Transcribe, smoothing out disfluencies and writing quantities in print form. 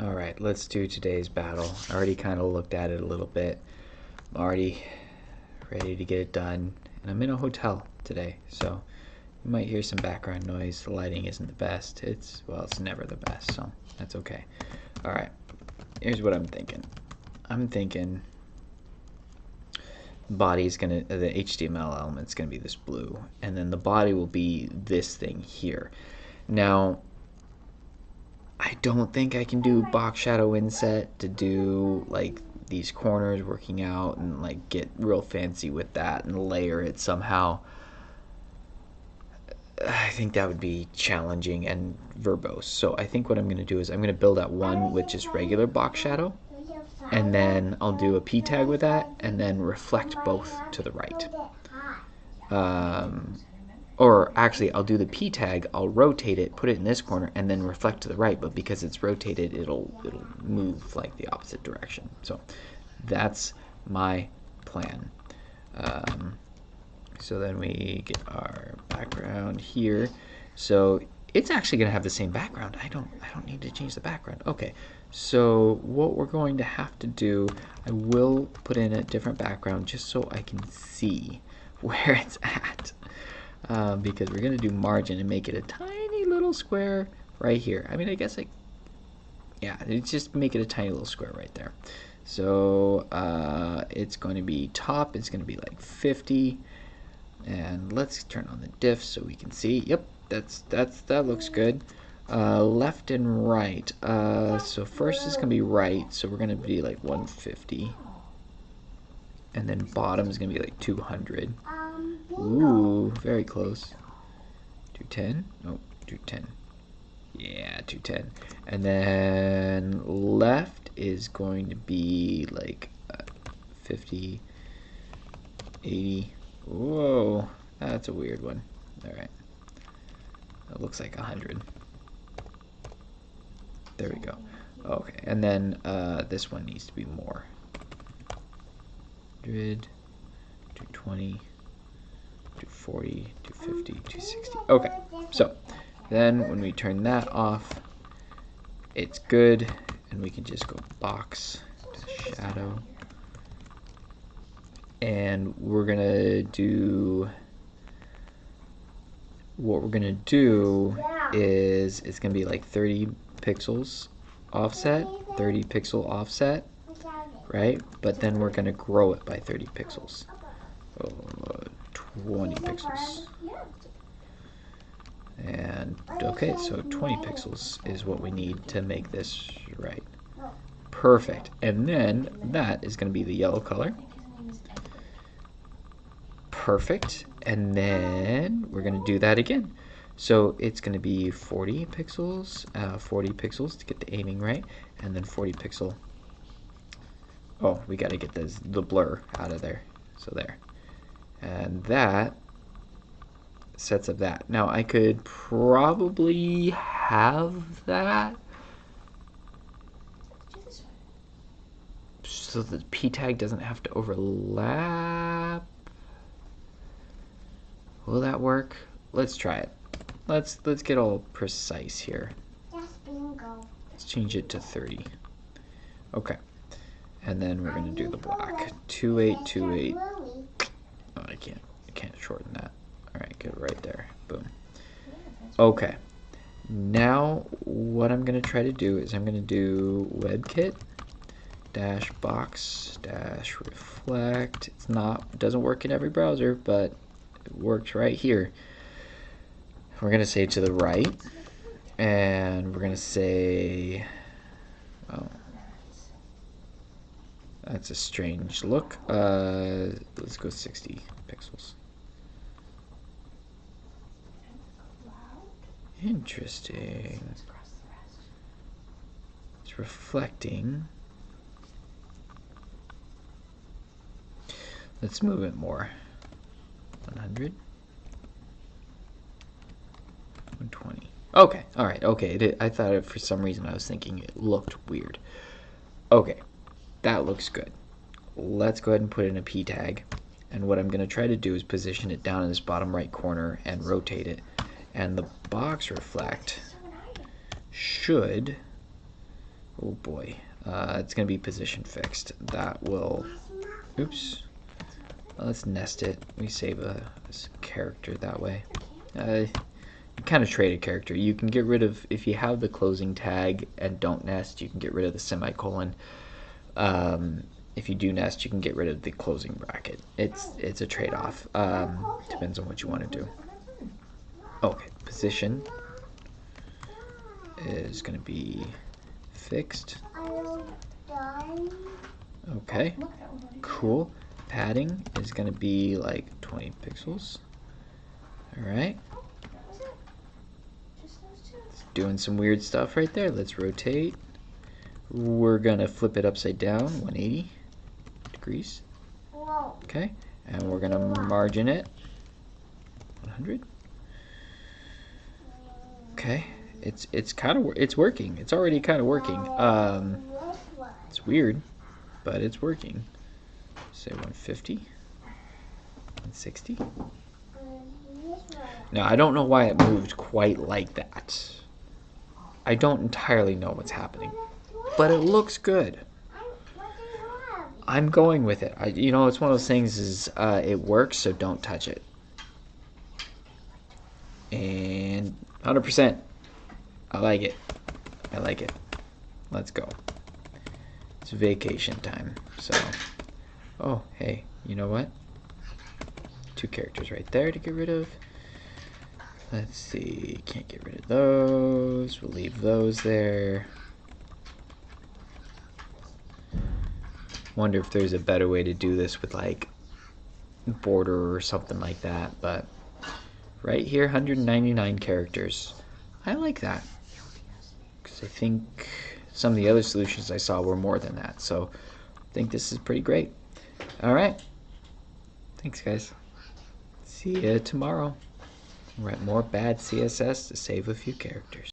Alright, let's do today's battle. I already kind of looked at it a little bit. I'm already ready to get it done. And I'm in a hotel today, so you might hear some background noise. The lighting isn't the best. It's never the best, so that's okay. Alright, here's what I'm thinking. I'm thinking body's gonna, the HTML element's gonna be this blue, and then the body will be this thing here. Now, I don't think I can do box shadow inset to do like these corners working out and like get real fancy with that and layer it somehow. I think that would be challenging and verbose. So I think what I'm going to do is I'm going to build out one with just regular box shadow, and then I'll do a P tag with that and then reflect both to the right. Or actually, I'll do the P tag, I'll rotate it, put it in this corner, and then reflect to the right, but because it's rotated, it'll move like the opposite direction. So that's my plan. So then we get our background here. So it's actually going to have the same background. I don't need to change the background. Okay, so what we're going to have to do, I will put in a different background just so I can see where it's at. Because we're going to do margin and make it a tiny little square right here. I mean, I guess yeah, it's just make it a tiny little square right there. So it's going to be top, it's going to be like 50. And let's turn on the diff so we can see. Yep, that looks good. Left and right. So first is going to be right, so we're going to be like 150. And then bottom is going to be like 200. Ooh, very close. 210? Nope, 210. Yeah, 210. And then left is going to be like 50, 80. Whoa, that's a weird one. Alright. That looks like 100. There we go. Okay, and then this one needs to be more. 100, 220. 240, 250, 260. Okay, so then when we turn that off, it's good, and we can just go box to shadow. And we're gonna do, what we're gonna do is it's gonna be like 30 pixels offset, 30 pixel offset, right? But then we're gonna grow it by 30 pixels. 20 pixels. And okay, so 20 pixels is what we need to make this right. Perfect. And then that is going to be the yellow color. Perfect. And then we're going to do that again. So it's going to be 40 pixels to get the aiming right, and then 40 pixel. Oh, we got to get the blur out of there. So there. And that sets up that. Now I could probably have that so the P tag doesn't have to overlap. Will that work? Let's try it. Let's get all precise here. Let's change it to 30. Okay. And then we're gonna do the black. 2828. Oh, I can't shorten that. Alright, get it right there. Boom. Okay. Now what I'm gonna try to do is I'm gonna do WebKit dash box dash reflect. It doesn't work in every browser, but it works right here. We're gonna say to the right, and we're gonna say, oh, that's a strange look. Let's go 60 pixels. Interesting. It's reflecting. Let's move it more. 100. 120. Okay, alright, okay. I thought for some reason I was thinking it looked weird. Okay, that looks good. Let's go ahead and put in a P tag. And what I'm going to try to do is position it down in this bottom right corner and rotate it. And the box reflect should Oh boy, it's going to be position fixed. That will, oops, let's nest it. We save a character that way. You kind of trade a character. You can get rid of, if you have the closing tag and don't nest, you can get rid of the semicolon. If you do nest, you can get rid of the closing bracket. It's a trade-off. Depends on what you want to do. Okay, position is going to be fixed. Okay, cool. Padding is going to be like 20 pixels. All right. It's doing some weird stuff right there. Let's rotate. We're going to flip it upside down, 180 degrees. Okay, and we're going to margin it 100. Okay, it's kind of working. It's already kind of working. It's weird, but it's working. Say 150, 160. Now I don't know why it moved quite like that. I don't entirely know what's happening, but it looks good. I'm going with it. You know, it's one of those things is it works, so don't touch it. And 100%. I like it. I like it. Let's go. It's vacation time. So, oh, hey, you know what? 2 characters right there to get rid of. Let's see. Can't get rid of those. We'll leave those there. Wonder if there's a better way to do this with like border or something like that, but right here 199 characters. I like that because I think some of the other solutions I saw were more than that, so I think this is pretty great. All right, thanks guys, see you tomorrow. We're at more bad CSS to save a few characters.